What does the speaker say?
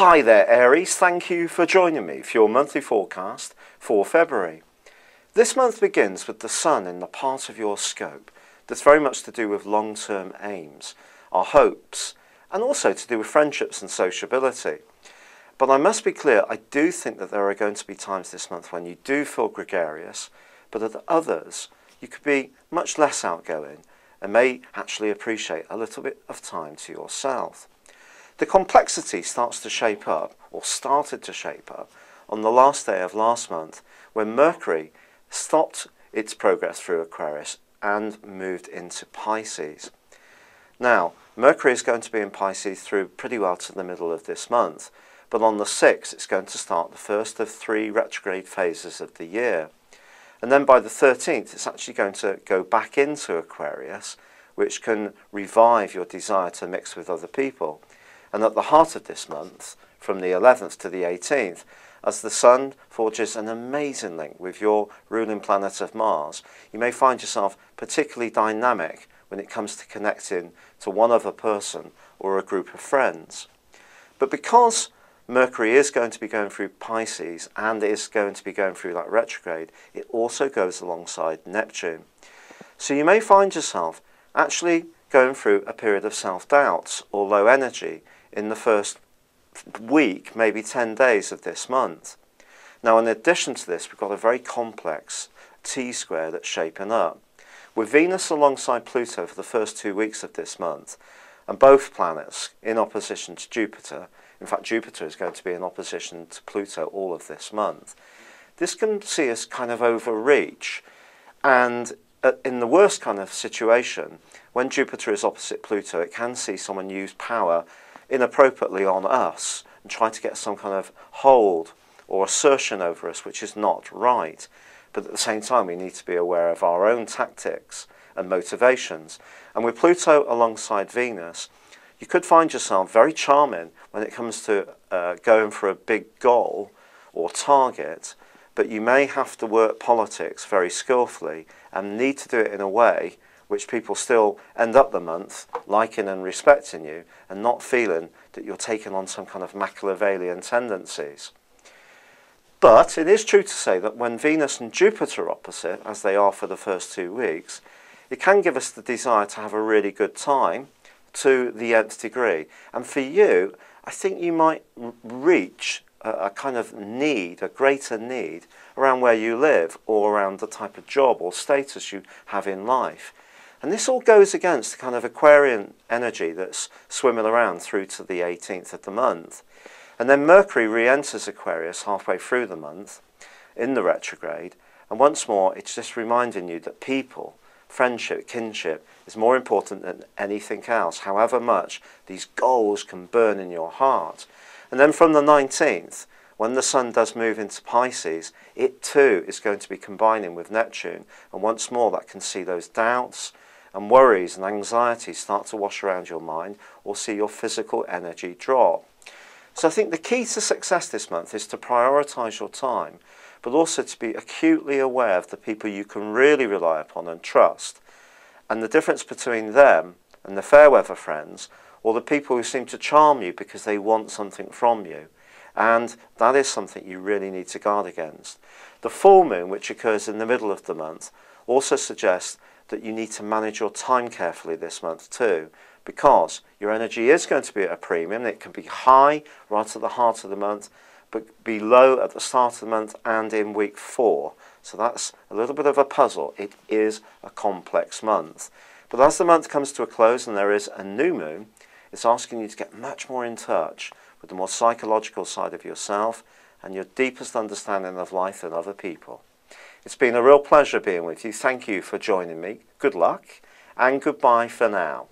Hi there Aries, thank you for joining me for your monthly forecast for February. This month begins with the Sun in the part of your scope that's very much to do with long-term aims, our hopes, and also to do with friendships and sociability. But I must be clear, I do think that there are going to be times this month when you do feel gregarious, but at others you could be much less outgoing and may actually appreciate a little bit of time to yourself. The complexity starts to shape up, or started to shape up, on the last day of last month when Mercury stopped its progress through Aquarius and moved into Pisces. Now, Mercury is going to be in Pisces through pretty well to the middle of this month, but on the 6th it's going to start the first of 3 retrograde phases of the year. And then by the 13th it's actually going to go back into Aquarius, which can revive your desire to mix with other people. And at the heart of this month, from the 11th to the 18th, as the Sun forges an amazing link with your ruling planet of Mars, you may find yourself particularly dynamic when it comes to connecting to one other person or a group of friends. But because Mercury is going to be going through Pisces and is going to be going through that retrograde, it also goes alongside Neptune. So you may find yourself actually going through a period of self-doubt or low energy in the first week, maybe 10 days of this month. Now, in addition to this, we've got a very complex T-square that's shaping up, with Venus alongside Pluto for the first 2 weeks of this month, and both planets in opposition to Jupiter. In fact, Jupiter is going to be in opposition to Pluto all of this month. This can see us kind of overreach, and in the worst kind of situation, when Jupiter is opposite Pluto, it can see someone use power inappropriately on us and try to get some kind of hold or assertion over us, which is not right. But at the same time, we need to be aware of our own tactics and motivations. And with Pluto alongside Venus, you could find yourself very charming when it comes to going for a big goal or target, but you may have to work politics very skillfully and need to do it in a way which people still end up the month liking and respecting you and not feeling that you're taking on some kind of Machiavellian tendencies. But it is true to say that when Venus and Jupiter are opposite, as they are for the first 2 weeks, it can give us the desire to have a really good time to the nth degree. And for you, I think you might reach a kind of need, a greater need, around where you live or around the type of job or status you have in life. And this all goes against the kind of Aquarian energy that's swimming around through to the 18th of the month. And then Mercury re-enters Aquarius halfway through the month in the retrograde. And once more, it's just reminding you that people, friendship, kinship is more important than anything else, however much these goals can burn in your heart. And then from the 19th, when the Sun does move into Pisces, it too is going to be combining with Neptune. And once more, that can see those doubts and worries and anxieties start to wash around your mind, or see your physical energy drop. So I think the key to success this month is to prioritise your time, but also to be acutely aware of the people you can really rely upon and trust, and the difference between them and the fair weather friends, or the people who seem to charm you because they want something from you. And that is something you really need to guard against. The full moon, which occurs in the middle of the month, also suggests that you need to manage your time carefully this month too, because your energy is going to be at a premium. It can be high right at the heart of the month, but be low at the start of the month and in week 4. So that's a little bit of a puzzle. It is a complex month. But as the month comes to a close and there is a new moon, it's asking you to get much more in touch with the more psychological side of yourself and your deepest understanding of life and other people. It's been a real pleasure being with you. Thank you for joining me. Good luck and goodbye for now.